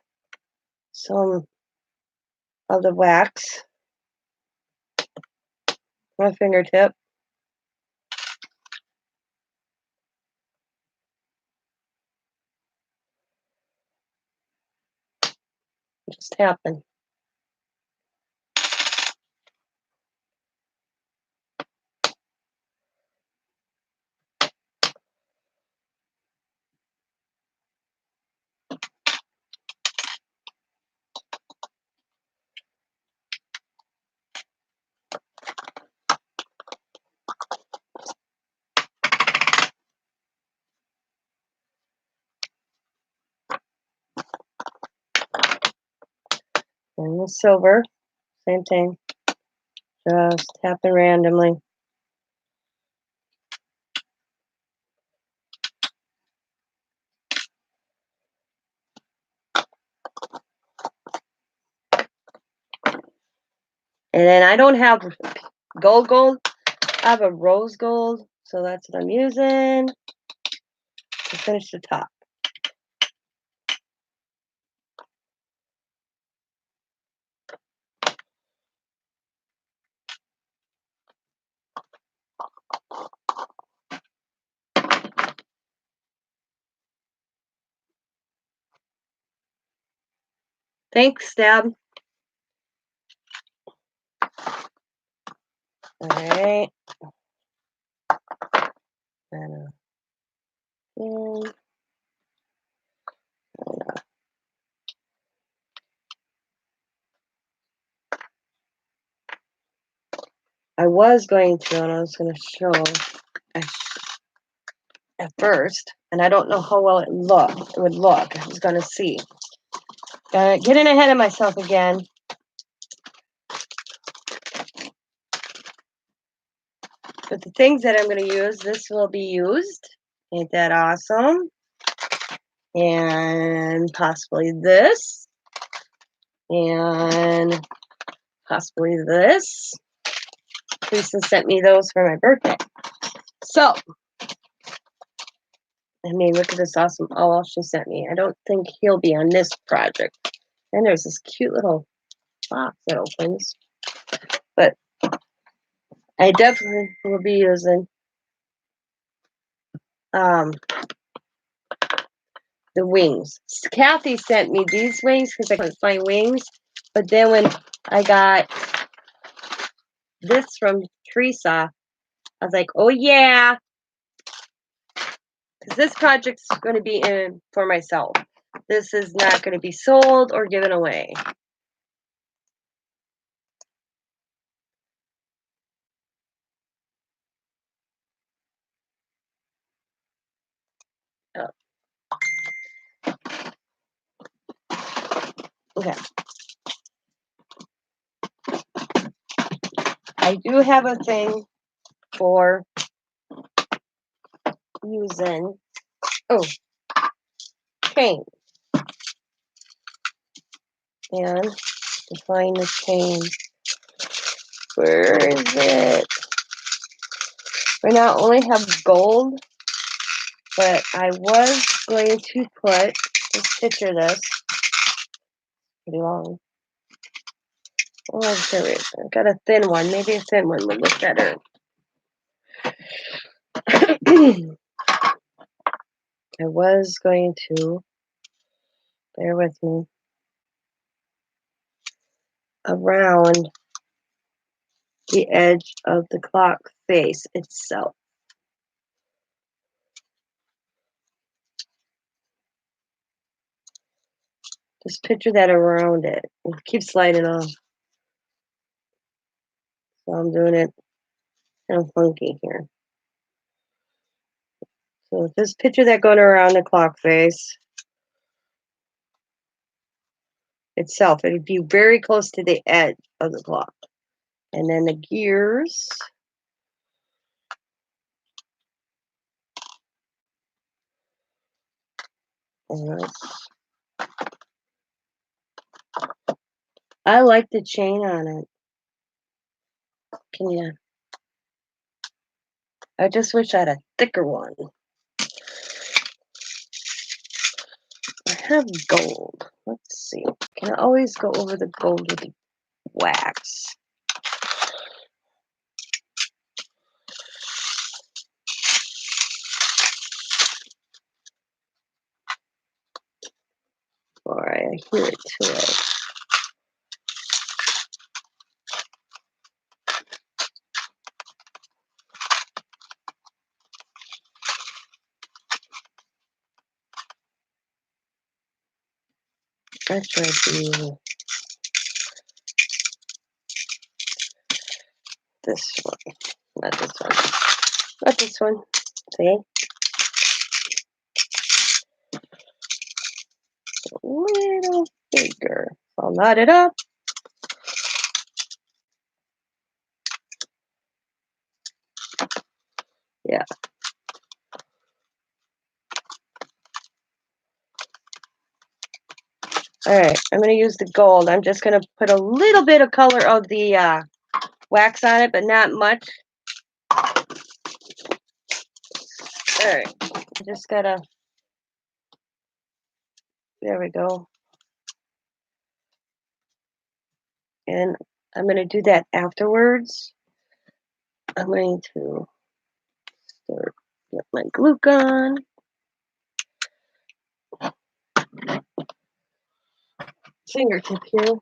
some of the wax. My fingertip. Just tapping. And the silver, same thing. Just happen randomly. And then I don't have gold. I have a rose gold, so that's what I'm using to finish the top. Thanks, Stab. All right. And I was going to, and I was going to show at first, and I don't know how well it would look. I was going to see. Getting ahead of myself again. But the things that I'm going to use, this will be used. Ain't that awesome? And possibly this. And possibly this. Lisa sent me those for my birthday. So, I mean, look at this awesome owl she sent me. I don't think he'll be on this project. And there's this cute little box that opens. But I definitely will be using the wings. Kathy sent me these wings because I couldn't find wings. But then when I got this from Tereasa, I was like, oh yeah. Because this project's going to be in for myself. This is not going to be sold or given away. Oh. Okay. I do have a thing for using, chain. And to find the chain. Where is it? We not only have gold, but I was going to put, let's picture this. Pretty long. Oh, there it is. I've got a thin one. Maybe a thin one would look better. I was going to, bear with me, around the edge of the clock face itself. Just picture that around it. It keeps sliding off. So I'm doing it kind of funky here. So just picture that going around the clock face itself. It'd be very close to the edge of the clock. And then the gears. I like the chain on it. Can you? I just wish I had a thicker one. I have gold. Let's see. Can I always go over the gold with the wax? Or I adhere it to it. Actually, I do this one. Not this one. Not this one. See? A little bigger. I'll knot it up. Yeah. All right, I'm going to use the gold. I'm just going to put a little bit of color of the wax on it, but not much. All right, just got to, there we go. And I'm going to do that afterwards. I'm going to start with my glue gun. Fingertip here.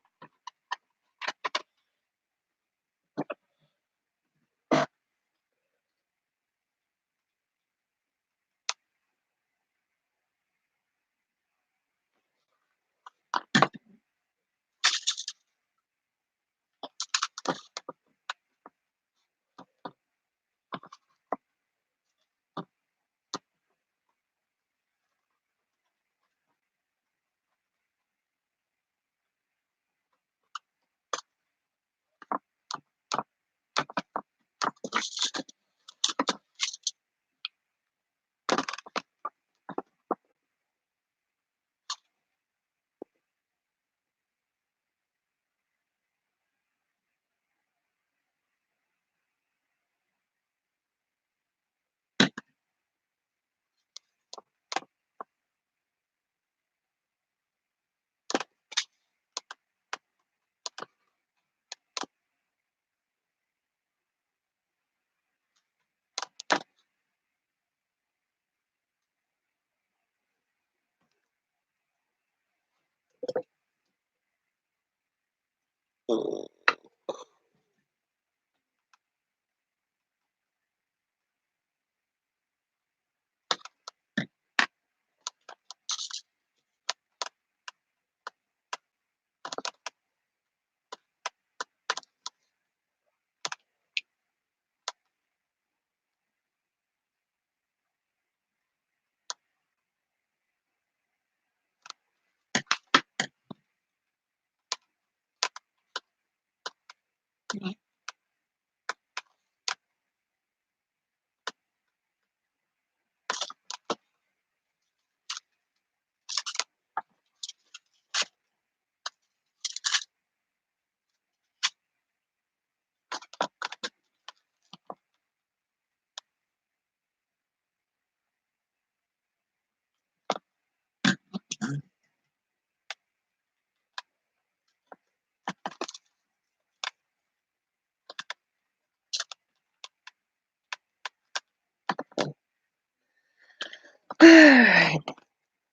All right.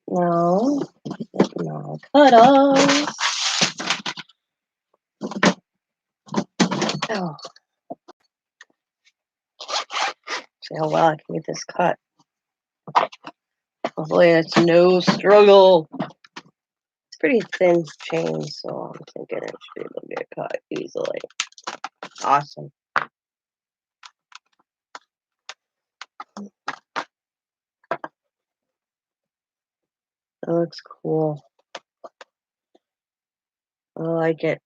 Now cut off. Oh, see how well I can get this cut. Hopefully it's no struggle. It's pretty thin chain, so I'm thinking it should be able to get cut easily. Awesome. That looks cool. I like it.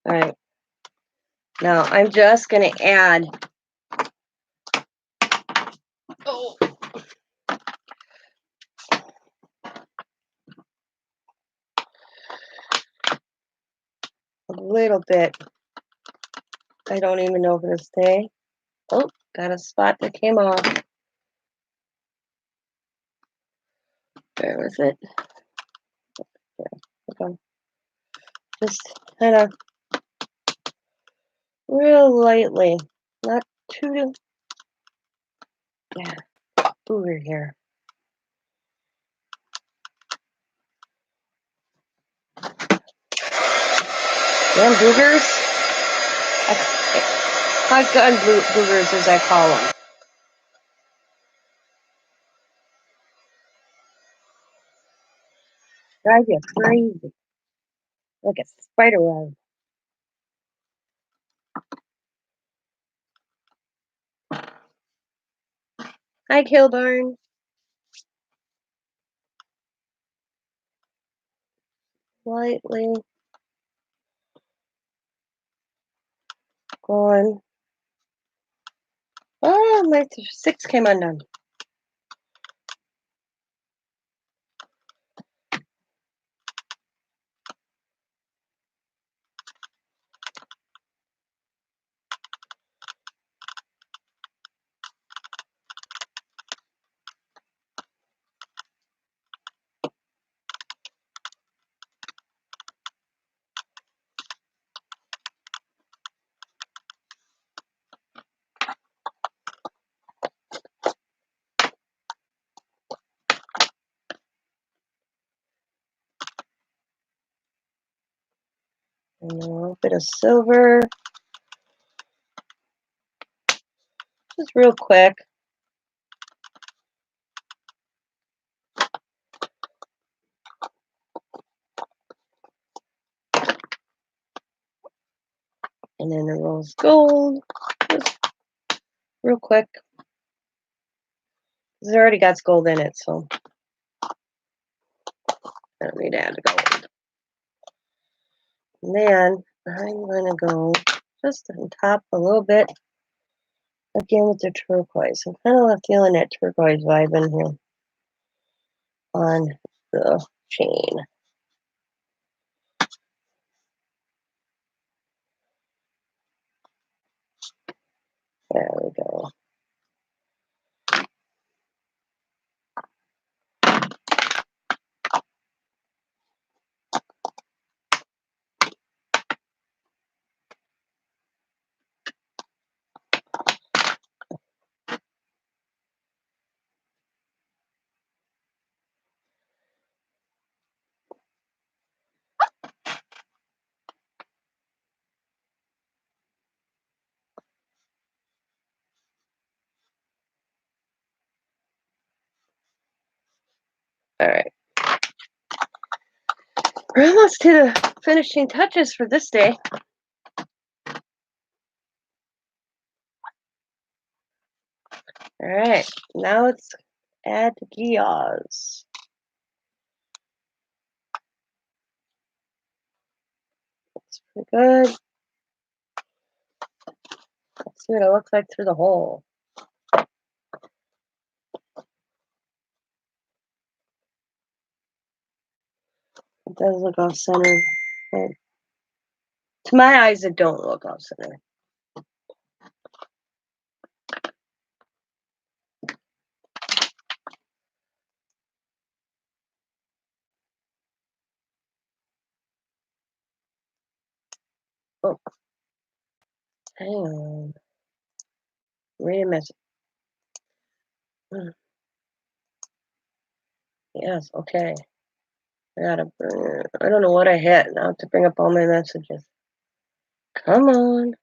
All right. Now I'm just going to add a little bit. I don't even know if it'll stay. Oh, got a spot that came off. Where was it? There. Okay. Just kind of real lightly. Not too. Yeah. Booger here. Damn boogers. Hot gun boogers, as I call them. Drive you crazy. Like a spider web. Hi, Kilburn. slightly going. Oh, my 6 came undone. And a little bit of silver. Just real quick. And then the rose gold. Just real quick. It's already got gold in it, so I don't need to add the gold. And then I'm going to go just on top a little bit again with the turquoise. I'm kind of feeling that turquoise vibe in here on the chain. There we go. All right. We're almost to the finishing touches for this day. All right. Now let's add the gears. Looks pretty good. Let's see what it looks like through the hole. It does look off center. But to my eyes, it don't look off center. Oh, hang on. Read a message. Yes, okay. I don't know what I hit. Now I have to bring up all my messages. Come on.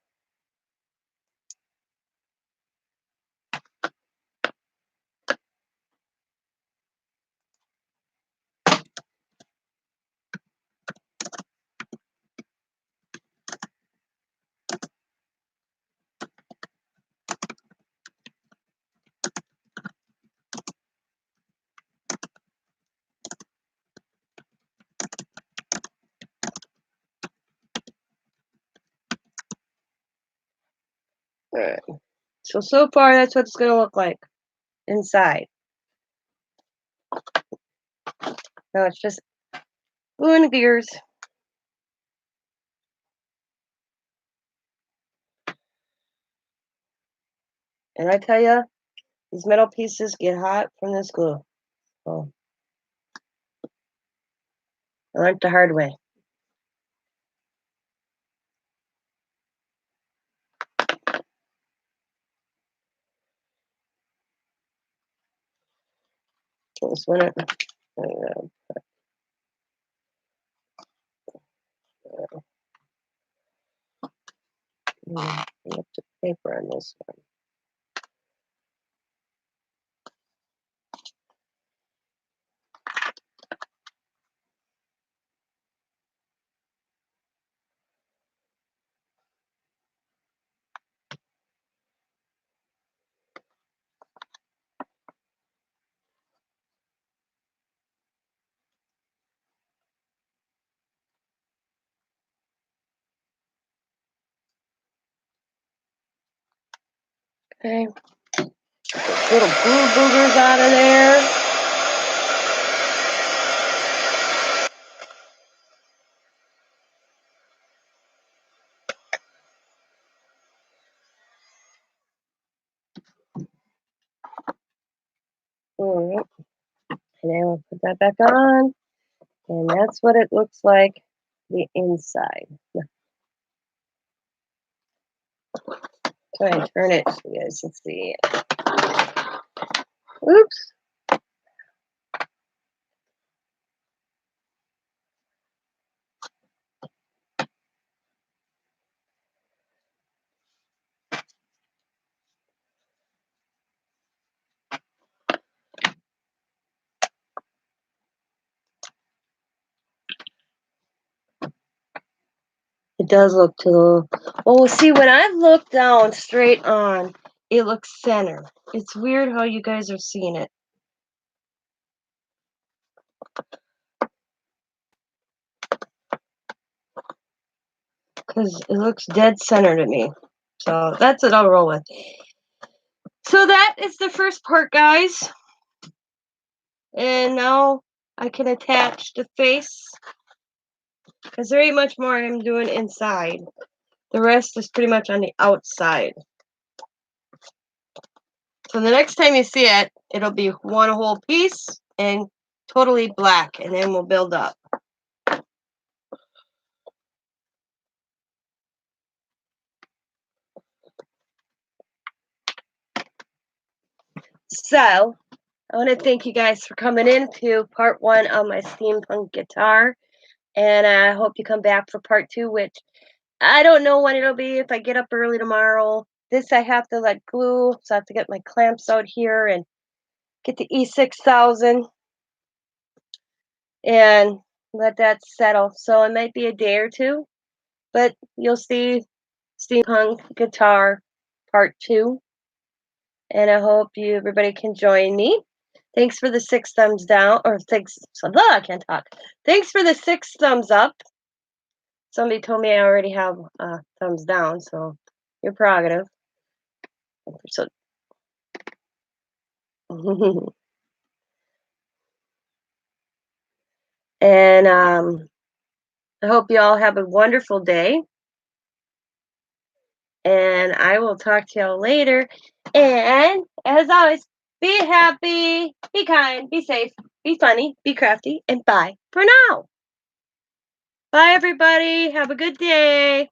All right. So far, that's what it's going to look like inside. Now it's just gluing the gears. And I tell you, these metal pieces get hot from this glue. So I learned the hard way. This one, up to paper on this one. Okay. Little glue boogers out of there. Alright. And then we'll put that back on. And that's what it looks like the inside. Try and turn it so you guys can see. Oops. It does look too. Oh, see, when I look down straight on, it looks center. It's weird how you guys are seeing it. Because it looks dead center to me. So that's what I'll roll with. So that is the first part, guys. And now I can attach the face. Because there ain't much more I'm doing inside. The rest is pretty much on the outside. So the next time you see it, it'll be one whole piece and totally black. And then we'll build up. So I want to thank you guys for coming in to part 1 of my steampunk guitar. And I hope you come back for part 2, which I don't know when it'll be. If I get up early tomorrow. This I have to let glue, so I have to get my clamps out here and get the E6000 and let that settle. So it might be a day or two, but you'll see steampunk guitar part 2. And I hope everybody can join me. Thanks for the 6 thumbs down, or thanks. I can't talk. Thanks for the 6 thumbs up. Somebody told me I already have thumbs down, so your prerogative. So, and I hope you all have a wonderful day. And I will talk to y'all later. And as always, be happy, be kind, be safe, be funny, be crafty, and bye for now. Bye, everybody. Have a good day.